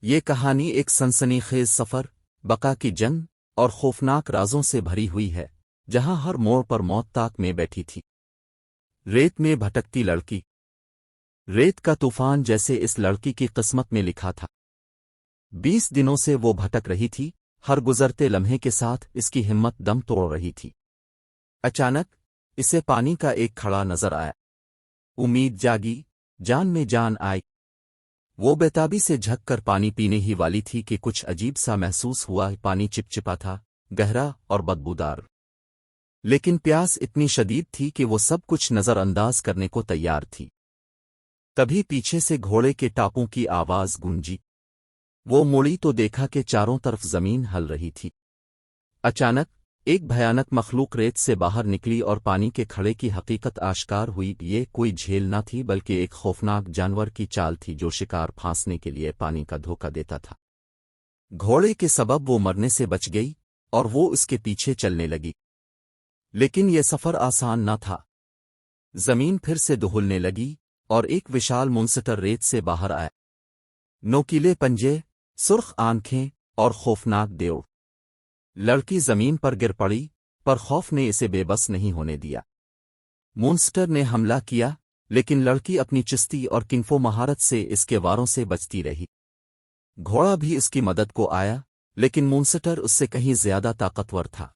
یہ کہانی ایک سنسنیخیز سفر، بقا کی جنگ اور خوفناک رازوں سے بھری ہوئی ہے، جہاں ہر موڑ پر موت تاک میں بیٹھی تھی۔ ریت میں بھٹکتی لڑکی۔ ریت کا طوفان جیسے اس لڑکی کی قسمت میں لکھا تھا۔ 20 دنوں سے وہ بھٹک رہی تھی، ہر گزرتے لمحے کے ساتھ اس کی ہمت دم توڑ رہی تھی۔ اچانک اسے پانی کا ایک کھڑا نظر آیا۔ امید جاگی، جان میں جان آئی۔ وہ بیتابی سے جھک کر پانی پینے ہی والی تھی کہ کچھ عجیب سا محسوس ہوا۔ پانی چپچپا تھا، گہرا اور بدبودار، لیکن پیاس اتنی شدید تھی کہ وہ سب کچھ نظر انداز کرنے کو تیار تھی۔ تبھی پیچھے سے گھوڑے کے ٹاپوں کی آواز گونجی۔ وہ مڑی تو دیکھا کہ چاروں طرف زمین ہل رہی تھی۔ اچانک ایک بھیانک مخلوق ریت سے باہر نکلی اور پانی کے کھڑے کی حقیقت آشکار ہوئی۔ یہ کوئی جھیل نہ تھی بلکہ ایک خوفناک جانور کی چال تھی جو شکار پھانسنے کے لیے پانی کا دھوکہ دیتا تھا۔ گھوڑے کے سبب وہ مرنے سے بچ گئی اور وہ اس کے پیچھے چلنے لگی، لیکن یہ سفر آسان نہ تھا۔ زمین پھر سے دہلنے لگی اور ایک وشال مونسٹر ریت سے باہر آیا۔ نوکیلے پنجے، سرخ آنکھیں اور خوفناک دیوڑ۔ لڑکی زمین پر گر پڑی، پر خوف نے اسے بے بس نہیں ہونے دیا۔ مونسٹر نے حملہ کیا، لیکن لڑکی اپنی چستی اور کنفو مہارت سے اس کے واروں سے بچتی رہی۔ گھوڑا بھی اس کی مدد کو آیا، لیکن مونسٹر اس سے کہیں زیادہ طاقتور تھا۔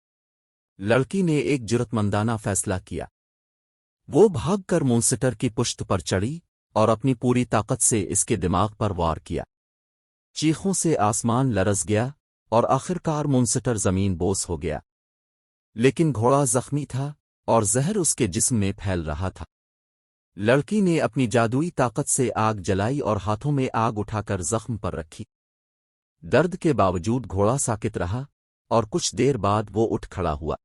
لڑکی نے ایک جرأتمندانہ فیصلہ کیا۔ وہ بھاگ کر مونسٹر کی پشت پر چڑھی اور اپنی پوری طاقت سے اس کے دماغ پر وار کیا۔ چیخوں سے آسمان لرز گیا اور آخرکار مونسٹر زمین بوس ہو گیا، لیکن گھوڑا زخمی تھا اور زہر اس کے جسم میں پھیل رہا تھا۔ لڑکی نے اپنی جادوئی طاقت سے آگ جلائی اور ہاتھوں میں آگ اٹھا کر زخم پر رکھی۔ درد کے باوجود گھوڑا ساکت رہا اور کچھ دیر بعد وہ اٹھ کھڑا ہوا۔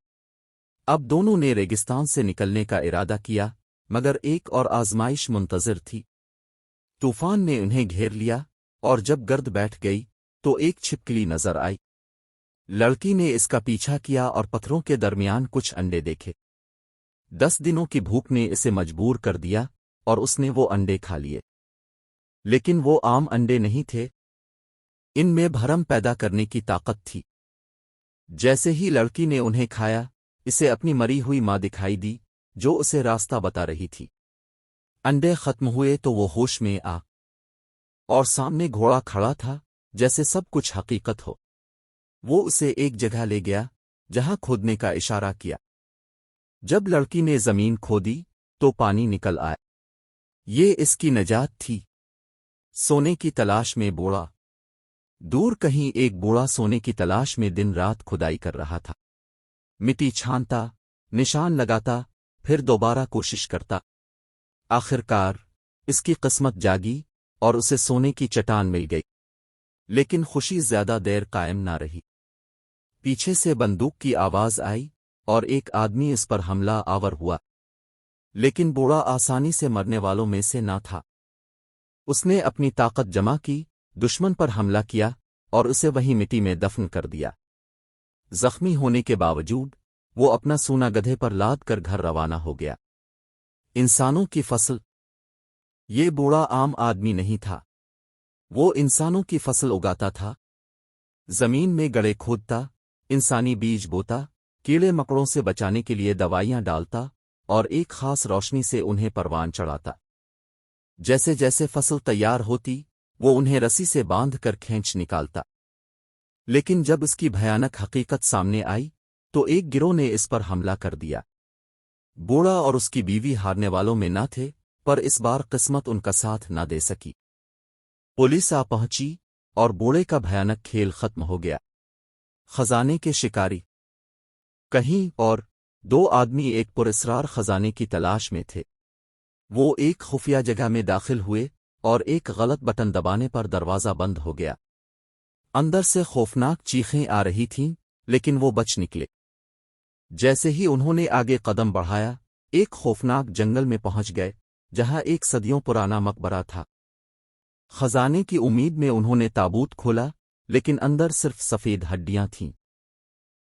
اب دونوں نے ریگستان سے نکلنے کا ارادہ کیا، مگر ایک اور آزمائش منتظر تھی۔ طوفان نے انہیں گھیر لیا اور جب گرد بیٹھ گئی تو ایک چھپکلی نظر آئی۔ لڑکی نے اس کا پیچھا کیا اور پتھروں کے درمیان کچھ انڈے دیکھے۔ 10 دنوں کی بھوک نے اسے مجبور کر دیا اور اس نے وہ انڈے کھا لیے، لیکن وہ عام انڈے نہیں تھے۔ ان میں بھرم پیدا کرنے کی طاقت تھی۔ جیسے ہی لڑکی نے انہیں کھایا، اسے اپنی مری ہوئی ماں دکھائی دی جو اسے راستہ بتا رہی تھی۔ انڈے ختم ہوئے تو وہ ہوش میں آ اور سامنے گھوڑا کھڑا تھا، جیسے سب کچھ حقیقت ہو۔ وہ اسے ایک جگہ لے گیا جہاں کھودنے کا اشارہ کیا۔ جب لڑکی نے زمین کھودی تو پانی نکل آیا۔ یہ اس کی نجات تھی۔ سونے کی تلاش میں بوڑھا۔ دور کہیں ایک بوڑھا سونے کی تلاش میں دن رات کھدائی کر رہا تھا۔ مٹی چھانتا، نشان لگاتا، پھر دوبارہ کوشش کرتا۔ آخرکار اس کی قسمت جاگی اور اسے سونے کی چٹان مل گئی، لیکن خوشی زیادہ دیر قائم نہ رہی۔ پیچھے سے بندوق کی آواز آئی اور ایک آدمی اس پر حملہ آور ہوا، لیکن بوڑھا آسانی سے مرنے والوں میں سے نہ تھا۔ اس نے اپنی طاقت جمع کی، دشمن پر حملہ کیا اور اسے وہیں مٹی میں دفن کر دیا۔ زخمی ہونے کے باوجود وہ اپنا سونا گدھے پر لاد کر گھر روانہ ہو گیا۔ انسانوں کی فصل۔ یہ بوڑھا عام آدمی نہیں تھا، وہ انسانوں کی فصل اگاتا تھا۔ زمین میں گڑھے کھودتا، انسانی بیج بوتا، کیڑے مکڑوں سے بچانے کے لیے دوائیاں ڈالتا اور ایک خاص روشنی سے انہیں پروان چڑھاتا۔ جیسے جیسے فصل تیار ہوتی وہ انہیں رسی سے باندھ کر کھینچ نکالتا۔ لیکن جب اس کی بھیانک حقیقت سامنے آئی تو ایک گروہ نے اس پر حملہ کر دیا۔ بوڑھا اور اس کی بیوی ہارنے والوں میں نہ تھے، پر اس بار قسمت ان کا ساتھ نہ دے سکی۔ پولیس آ پہنچی اور بوڑھے کا بھیانک کھیل ختم ہو گیا۔ خزانے کے شکاری۔ کہیں اور 2 آدمی ایک پراسرار خزانے کی تلاش میں تھے۔ وہ ایک خفیہ جگہ میں داخل ہوئے اور ایک غلط بٹن دبانے پر دروازہ بند ہو گیا۔ اندر سے خوفناک چیخیں آ رہی تھیں، لیکن وہ بچ نکلے۔ جیسے ہی انہوں نے آگے قدم بڑھایا، ایک خوفناک جنگل میں پہنچ گئے جہاں ایک صدیوں پرانا مقبرہ تھا۔ خزانے کی امید میں انہوں نے تابوت کھولا، لیکن اندر صرف سفید ہڈیاں تھیں۔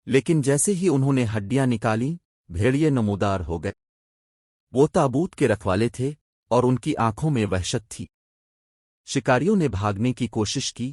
لیکن جیسے ہی انہوں نے ہڈیاں نکالیں، بھیڑیے نمودار ہو گئے۔ وہ تابوت کے رکھوالے تھے اور ان کی آنکھوں میں وحشت تھی۔ شکاریوں نے بھاگنے کی کوشش کی،